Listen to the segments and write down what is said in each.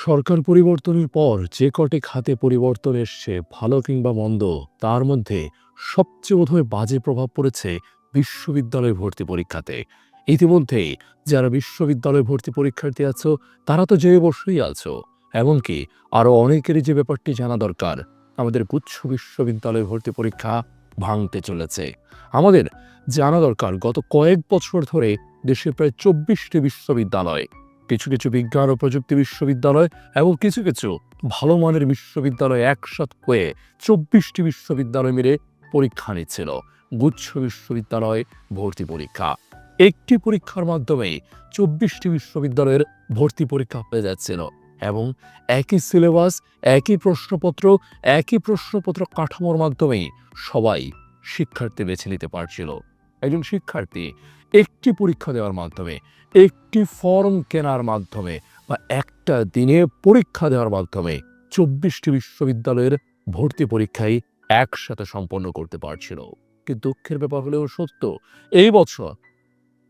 সরকার পরিবর্তনের পর যে কটি খাতে পরিবর্তন এসছে ভালো কিংবা মন্দ, তার মধ্যে সবচেয়ে বোধহয় বাজে প্রভাব পড়েছে বিশ্ববিদ্যালয় ভর্তি পরীক্ষাতে। ইতিমধ্যেই যারা বিশ্ববিদ্যালয় ভর্তি পরীক্ষার্থী আছো, তারা তো যেয়ে বসেই আছো। এমনকি আরো অনেকেরই যে ব্যাপারটি জানা দরকার, আমাদের গুচ্ছ বিশ্ববিদ্যালয় ভর্তি পরীক্ষা ভাঙতে চলেছে। আমাদের জানা দরকার গত কয়েক বছর ধরে দেশে প্রায় 24টি বিশ্ববিদ্যালয়, কিছু কিছু বিজ্ঞান ও প্রযুক্তি বিশ্ববিদ্যালয় এবং কিছু কিছু ভালো মানের বিশ্ববিদ্যালয় একসাথ হয়ে 24টি বিশ্ববিদ্যালয় মিলে পরীক্ষা নিচ্ছিল গুচ্ছ বিশ্ববিদ্যালয় ভর্তি পরীক্ষা। একটি পরীক্ষার মাধ্যমে 24টি বিশ্ববিদ্যালয়ের ভর্তি পরীক্ষা হয়ে যাচ্ছিল এবং একই সিলেবাস, একই প্রশ্নপত্র কাঠামোর মাধ্যমে সবাই শিক্ষার্থী বেছে নিতে পারছিল। একজন শিক্ষার্থী একটি পরীক্ষা দেওয়ার মাধ্যমে, একটি ফর্ম কেনার মাধ্যমে বা একটা দিনে পরীক্ষা দেওয়ার মাধ্যমে 24টি বিশ্ববিদ্যালয়ের ভর্তি পরীক্ষাই একসাথে সম্পন্ন করতে পারছিল। কিন্তু দুঃখের ব্যাপার হলেও সত্য, এই বছর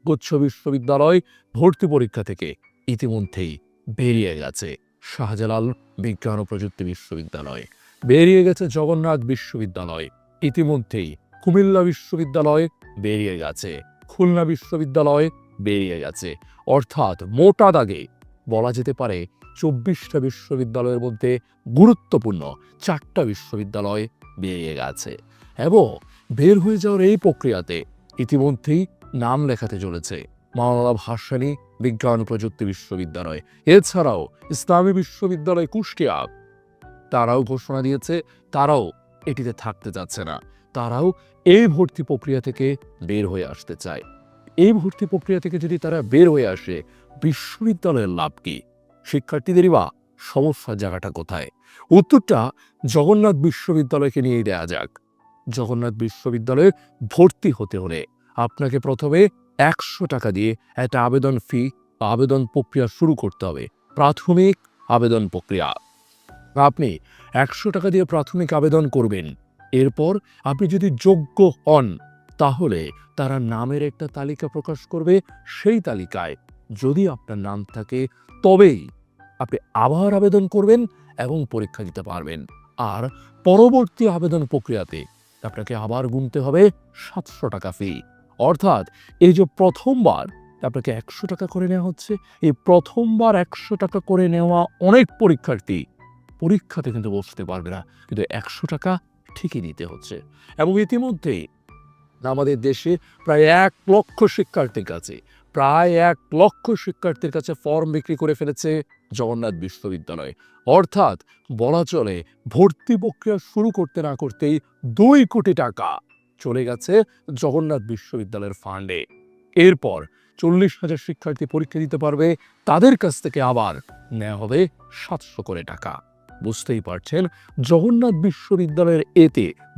গুচ্ছ বিশ্ববিদ্যালয় ভর্তি পরীক্ষা থেকে ইতিমধ্যেই বেরিয়ে গেছে শাহজালাল বিজ্ঞান ও প্রযুক্তি বিশ্ববিদ্যালয়, বেরিয়ে গেছে জগন্নাথ বিশ্ববিদ্যালয়, ইতিমধ্যেই কুমিল্লা বিশ্ববিদ্যালয় বেরিয়ে গেছে, খুলনা বিশ্ববিদ্যালয় বেরিয়ে গেছে। অর্থাৎ মোটা দাগে বলা যেতে পারে 24টা বিশ্ববিদ্যালয়ের মধ্যে গুরুত্বপূর্ণ 4টা বিশ্ববিদ্যালয় বেরিয়ে গেছে। এবং বের হয়ে যাওয়ার এই প্রক্রিয়াতে ইতিমধ্যেই নাম লেখাতে চলেছে মাওলানা ভাসানী বিজ্ঞান ও প্রযুক্তি বিশ্ববিদ্যালয়, এছাড়াও ইসলামী বিশ্ববিদ্যালয় কুষ্টিয়া, তারাও ঘোষণা দিয়েছে তারাও এটিতে থাকতে যাচ্ছে না, তারাও এই ভর্তি প্রক্রিয়া থেকে বের হয়ে আসতে চায়। এই ভর্তি প্রক্রিয়া থেকে যদি তারা বের হয়ে আসে, বিশ্ববিদ্যালয়ের লাভ কি? শিক্ষার্থীদেরই বা সমস্যার জায়গাটা কোথায়? উত্তরটা জগন্নাথ বিশ্ববিদ্যালয়কে নিয়েই দেয়া যাক। জগন্নাথ বিশ্ববিদ্যালয়ে ভর্তি হতে হলে আপনাকে প্রথমে 100 টাকা দিয়ে একটা আবেদন ফি বা আবেদন প্রক্রিয়া শুরু করতে হবে, প্রাথমিক আবেদন প্রক্রিয়া। আপনি 100 টাকা দিয়ে প্রাথমিক আবেদন করবেন। এরপর আপনি যদি যোগ্য হন, তাহলে তারা নামের একটা তালিকা প্রকাশ করবে। সেই তালিকায় যদি আপনার নাম থাকে, তবেই আপনি আবার আবেদন করবেন এবং পরীক্ষা দিতে পারবেন। আর পরবর্তী আবেদন প্রক্রিয়াতে আপনাকে আবার গুনতে হবে 700 টাকা ফি। অর্থাৎ এই যে প্রথমবার আপনাকে 100 টাকা করে নেওয়া হচ্ছে, এই প্রথমবার 100 টাকা করে নেওয়া অনেক পরীক্ষার্থী পরীক্ষাতে কিন্তু বসতে পারবে না, কিন্তু 100 টাকা ঠিকই দিতে হচ্ছে। এবং ইতিমধ্যেই আমাদের দেশে প্রায় 1 লক্ষ শিক্ষার্থীর কাছে, ফর্ম বিক্রি করে ফেলেছে জগন্নাথ বিশ্ববিদ্যালয়। অর্থাৎ বলা চলে ভর্তি প্রক্রিয়া শুরু করতে না করতেই 2 কোটি টাকা চলে গেছে জগন্নাথ বিশ্ববিদ্যালয়ের ফান্ডে। এরপর 40,000 শিক্ষার্থী পরীক্ষা দিতে পারবে, তাদের কাছ থেকে আবার নেওয়া হবে 700 করে টাকা। বুঝতেই পারছেন জগন্নাথ বিশ্ববিদ্যালয়ের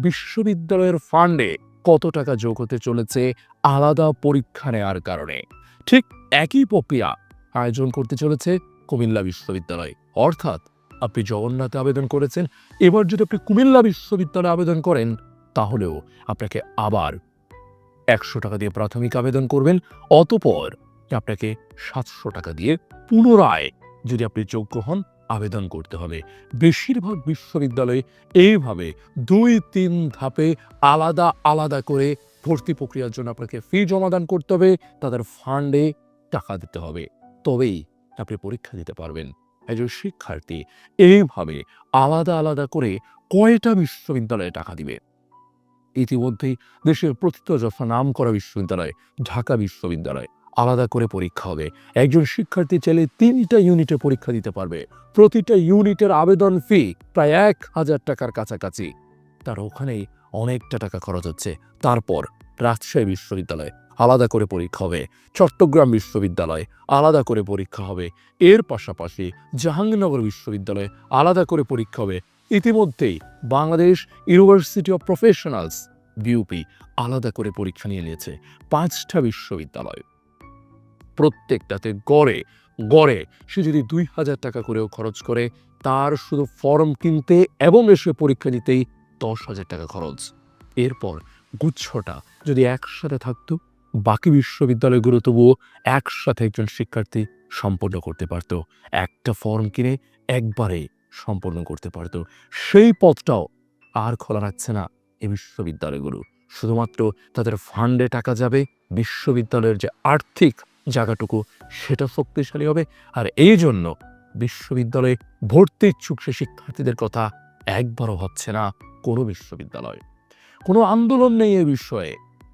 বিশ্ববিদ্যালয়ের ফান্ডে কত টাকা যোগ হতে চলেছে আলাদা পরীক্ষা নেওয়ার কারণে। ঠিক একই প্রক্রিয়া আয়োজন করতে চলেছে কুমিল্লা বিশ্ববিদ্যালয়। অর্থাৎ আপনি জগন্নাথে আবেদন করেছেন, এবার যদি আপনি কুমিল্লা বিশ্ববিদ্যালয়ে আবেদন করেন, তাহলেও আপনাকে আবার 100 টাকা দিয়ে প্রাথমিক আবেদন করবেন, অতঃপর আপনাকে 700 টাকা দিয়ে পুনরায় যদি আপনি যোগ্য হন আবেদন করতে হবে। বেশিরভাগ বিশ্ববিদ্যালয়ে এইভাবে 2-3 ধাপে আলাদা আলাদা করে ভর্তি প্রক্রিয়ার জন্য আপনাকে ফি জমাদান করতে হবে, তাদের ফান্ডে টাকা দিতে হবে, তবেই আপনি পরীক্ষা দিতে পারবেন। একজন শিক্ষার্থী এইভাবে আলাদা আলাদা করে কয়টা বিশ্ববিদ্যালয়ে টাকা দিবে? ইতিমধ্যেই দেশের প্রথিতযশা নামকরা বিশ্ববিদ্যালয় ঢাকা বিশ্ববিদ্যালয় আলাদা করে পরীক্ষা হবে। একজন শিক্ষার্থী চাইলে 3টা ইউনিটে পরীক্ষা দিতে পারবে। প্রতিটা ইউনিটের আবেদন ফি প্রায় 1,000 টাকার কাছাকাছি। তার ওখানেই অনেকটা টাকা খরচ হচ্ছে। তারপর রাজশাহী বিশ্ববিদ্যালয় আলাদা করে পরীক্ষা হবে, চট্টগ্রাম বিশ্ববিদ্যালয় আলাদা করে পরীক্ষা হবে, এর পাশাপাশি জাহাঙ্গীরনগর বিশ্ববিদ্যালয় আলাদা করে পরীক্ষা হবে। ইতিমধ্যেই Bangladesh university of professionals BUP আলাদা করে পরীক্ষা নিয়ে নিয়েছে। 5টা বিশ্ববিদ্যালয়, প্রত্যেকটাতে গড়ে গড়ে সে যদি 2,000 টাকা করেও খরচ করে, তার শুধু ফর্ম কিনতে এবং এসে পরীক্ষা দিতেই 10,000 টাকা খরচ। এরপর গুচ্ছটা যদি একসাথে থাকতো, বাকি বিশ্ববিদ্যালয়গুলো তবুও একসাথে একজন শিক্ষার্থী সম্পন্ন করতে পারত। একটা ফর্ম কিনে একবারে সম্পন্ন করতে পারত, সেই পথটাও আর খোলা রাখছে না এই বিশ্ববিদ্যালয়গুলো। শুধুমাত্র তাদের ফান্ডে টাকা যাবে, বিশ্ববিদ্যালয়ের যে আর্থিক জায়গাটুকু সেটা শক্তিশালী হবে। আর এই জন্য বিশ্ববিদ্যালয়ে ভর্তি ইচ্ছুক সে শিক্ষার্থীদের কথা একবারও হচ্ছে না কোনো বিশ্ববিদ্যালয়। কোনো আন্দোলন নেই এ বিষয়ে।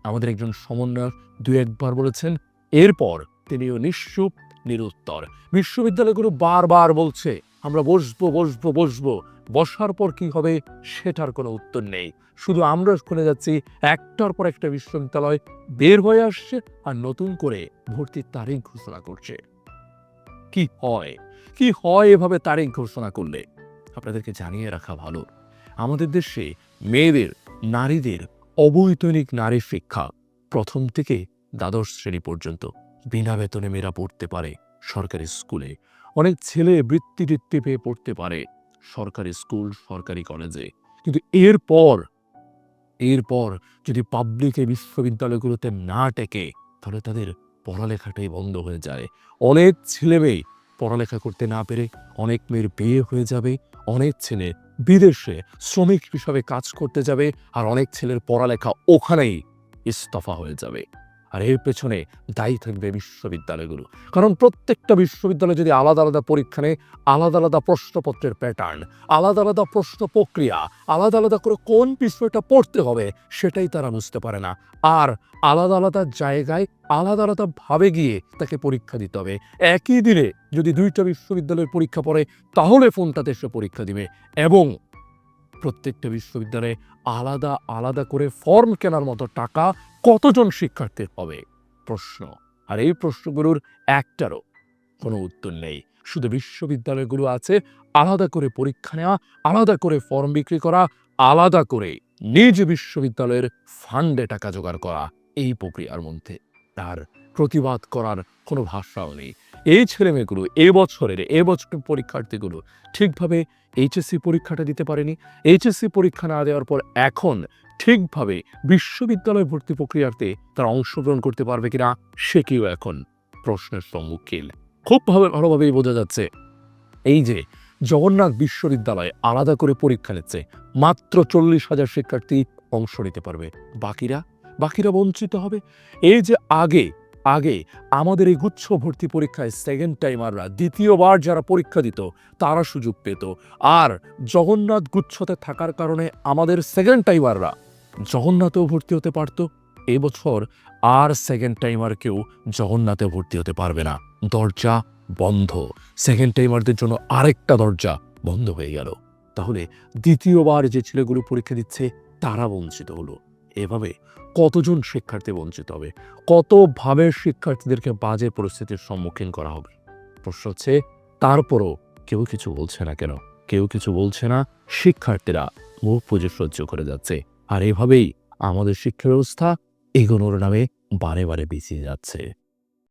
আমাদের একজন সমন্বয়ক দু একবার বলেছেন, এরপর তিনিও নিশ্চুপ, নিরুত্তর। বিশ্ববিদ্যালয়গুলো বারবার বলছে আমরা বসবো বসবো বসবো, বসার পর কি হবে সেটার কোনো উত্তর নেই। শুধু আমরা শুনে যাচ্ছি একটার পর একটা বিশ্ববিদ্যালয় বের হয়ে আসছে আর নতুন করে ভর্তির তারিখ ঘোষণা করছে। কি হয়, কি হয় এভাবে তারিখ ঘোষণা করলে? আপনাদেরকে জানিয়ে রাখা ভালো, আমাদের দেশে মেয়েদের, নারীদের অবৈতনিক নারী শিক্ষা প্রথম থেকে দ্বাদশ শ্রেণী পর্যন্ত বিনা বেতনে মেয়েরা পড়তে পারে সরকারি স্কুলে। অনেক ছেলে বৃত্তি টিত্তি পেয়ে পড়তে পারে সরকারি স্কুল, সরকারি কলেজে। কিন্তু এরপর যদি পাবলিক বিশ্ববিদ্যালয়গুলোতে না টেকে, তাহলে তাদের পড়ালেখাটাই বন্ধ হয়ে যায়। অনেক ছেলে মেয়ে পড়ালেখা করতে না পেরে অনেক মেয়ের বিয়ে হয়ে যাবে, অনেক ছেলে বিদেশে শ্রমিক হিসাবে কাজ করতে যাবে, আর অনেক ছেলের পড়ালেখা ওখানেই ইস্তফা হয়ে যাবে। আর এর পেছনে দায়ী থাকবে বিশ্ববিদ্যালয়গুলো। কারণ প্রত্যেকটা বিশ্ববিদ্যালয় যদি আলাদা আলাদা পরীক্ষা নেয়, আলাদা আলাদা প্রশ্নপত্রের প্যাটার্ন, আলাদা আলাদা প্রশ্ন প্রক্রিয়া, আলাদা আলাদা করে কোন বিষয়টা পড়তে হবে সেটাই তারা বুঝতে পারে না। আর আলাদা আলাদা জায়গায় আলাদা আলাদা ভাবে গিয়ে তাকে পরীক্ষা দিতে হবে। একই দিনে যদি দুইটা বিশ্ববিদ্যালয়ের পরীক্ষা পড়ে, তাহলে ফোনটাতে সে পরীক্ষা দিবে। এবং প্রত্যেকটা বিশ্ববিদ্যালয়ে আলাদা আলাদা করে ফর্ম কেনার মতো টাকা কতজন শিক্ষার্থীর হবে প্রশ্ন। আর এই প্রশ্নগুলোর একটারও কোনো উত্তর নেই। শুধু বিশ্ববিদ্যালয়গুলো আছে আলাদা করে পরীক্ষা নেওয়া, আলাদা করে ফর্ম বিক্রি করা, আলাদা করে নিজ বিশ্ববিদ্যালয়ের ফান্ডে টাকা জোগাড় করা, এই প্রক্রিয়ার মধ্যে তার প্রতিবাদ করার কোনো ভাষাও নেই। এই ছেলেমেয়েগুলো এবছরের পরীক্ষার্থীগুলো ঠিকভাবে এইচএসসি পরীক্ষাটা দিতে পারেনি। এইচএসসি পরীক্ষা না দেওয়ার পর এখন ঠিকভাবে বিশ্ববিদ্যালয় ভর্তি প্রক্রিয়াতে তারা অংশগ্রহণ করতে পারবে কিনা সেটিও এখন প্রশ্নের সম্মুখীন। খুব ভালোভাবেই বোঝা যাচ্ছে এই যে জগন্নাথ বিশ্ববিদ্যালয় আলাদা করে পরীক্ষা নিচ্ছে, মাত্র 40,000 শিক্ষার্থী অংশ নিতে পারবে, বাকিরা বঞ্চিত হবে। এই যে আগে আমাদের এই গুচ্ছ ভর্তি পরীক্ষায় সেকেন্ড টাইমাররা, দ্বিতীয়বার যারা পরীক্ষা দিত তারা সুযোগ পেত, আর জগন্নাথ গুচ্ছতে থাকার কারণে আমাদের সেকেন্ড টাইমাররা জগন্নাথেও ভর্তি হতে পারত। এবছর আর সেকেন্ড টাইমার কেউ জগন্নাথে ভর্তি হতে পারবে না। দরজা বন্ধ, সেকেন্ড টাইমারদের জন্য আরেকটা দরজা বন্ধ হয়ে গেল। তাহলে দ্বিতীয়বার যে ছেলেগুলো পরীক্ষা দিচ্ছে তারা বঞ্চিত হলো। এভাবে কতজন শিক্ষার্থী বঞ্চিত হবে, কতভাবে শিক্ষার্থীদেরকে বাজে পরিস্থিতির সম্মুখীন করা হবে। প্রশ্ন হচ্ছে, তারপরও কেউ কিছু বলছে না কেন? কেউ কিছু বলছে না, শিক্ষার্থীরা মুখ বুজে সহ্য করে যাচ্ছে। আর এভাবেই আমাদের শিক্ষা ব্যবস্থা এগোনোর নামে বারে বারে পিছিয়ে যাচ্ছে।